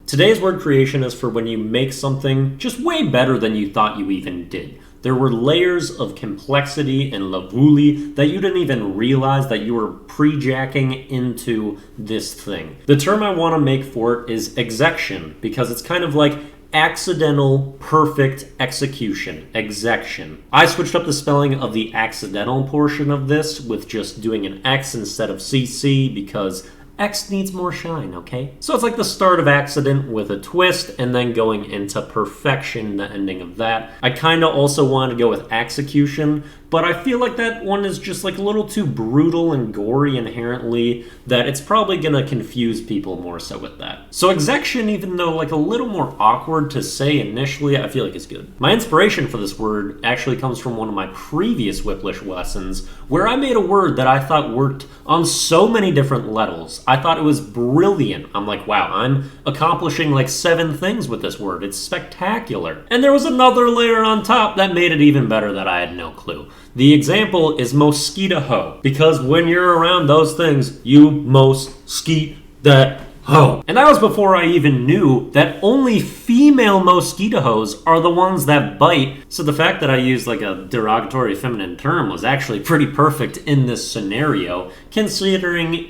Today's word creation is for when you make something just way better than you thought you even did. There were layers of complexity and lavuli that you didn't even realize that you were pre-jacking into this thing. The term I want to make for it is execution, because it's kind of like accidental perfect execution. Execution. I switched up the spelling of the accidental portion of this with just doing an X instead of CC because X needs more shine, okay? So it's like the start of accident with a twist and then going into perfection, the ending of that. I kind of also wanted to go with execution, but I feel like that one is just like a little too brutal and gory inherently that it's probably gonna confuse people more so with that. So execution, even though like a little more awkward to say initially, I feel like it's good. My inspiration for this word actually comes from one of my previous Wiplish lessons where I made a word that I thought worked on so many different levels. I thought it was brilliant. I'm like, wow, I'm accomplishing like 7 things with this word. It's spectacular. And there was another layer on top that made it even better that I had no clue. The example is mosquito, because when you're around those things, you mosquito that ho. And that was before I even knew that only female mosquitoes are the ones that bite. So the fact that I used like a derogatory feminine term was actually pretty perfect in this scenario, considering it's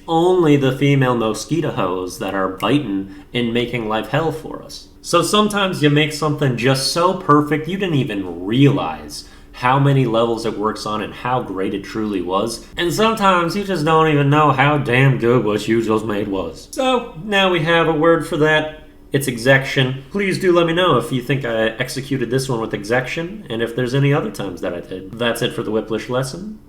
only the female mosquitoes that are biting and making life hell for us. So sometimes you make something just so perfect you didn't even realize how many levels it works on and how great it truly was. And sometimes you just don't even know how damn good what you just made was. So now we have a word for that. It's execution. Please do let me know if you think I executed this one with execution and if there's any other times that I did. That's it for the Wiplish lesson.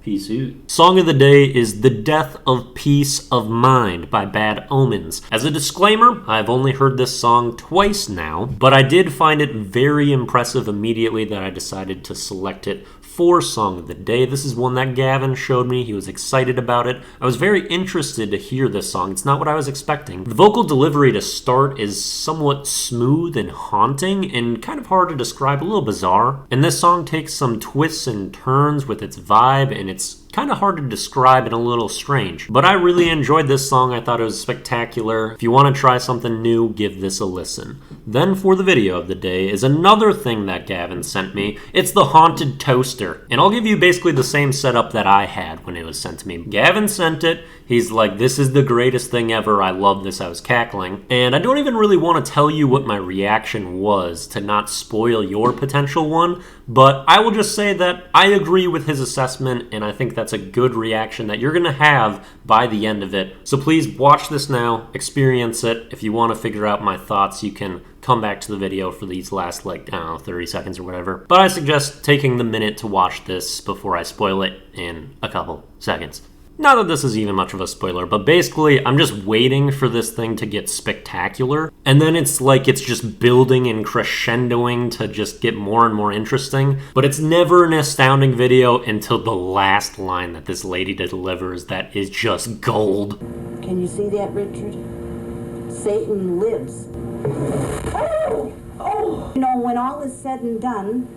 Peace out. Song of the day is The Death of Peace of Mind by Bad Omens. As a disclaimer, I've only heard this song twice now, but I did find it very impressive immediately that I decided to select it for Song of the Day. This is one that Gavin showed me. He was excited about it. I was very interested to hear this song. It's not what I was expecting. The vocal delivery to start is somewhat smooth and haunting and kind of hard to describe, a little bizarre. And this song takes some twists and turns with its vibe, and it's kind of hard to describe and a little strange. But I really enjoyed this song. I thought it was spectacular. If you want to try something new, give this a listen. Then for the video of the day is another thing that Gavin sent me. It's the Haunted Toaster. And I'll give you basically the same setup that I had when it was sent to me. Gavin sent it. He's like, this is the greatest thing ever. I love this. I was cackling. And I don't even really want to tell you what my reaction was to not spoil your potential one, but I will just say that I agree with his assessment, and I think that's a good reaction that you're going to have by the end of it. So please watch this now, experience it. If you want to figure out my thoughts, you can come back to the video for these last, 30 seconds or whatever. But I suggest taking the minute to watch this before I spoil it in a couple seconds. Not that this is even much of a spoiler, but basically I'm just waiting for this thing to get spectacular, and then it's like it's just building and crescendoing to just get more and more interesting, but it's never an astounding video until the last line that this lady delivers that is just gold. Can you see that, Richard? Satan lives. Oh! Oh! You know, when all is said and done,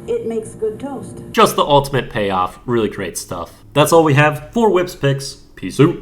it makes good toast. Just the ultimate payoff. Really great stuff. That's all we have for Whips Picks. Peace out.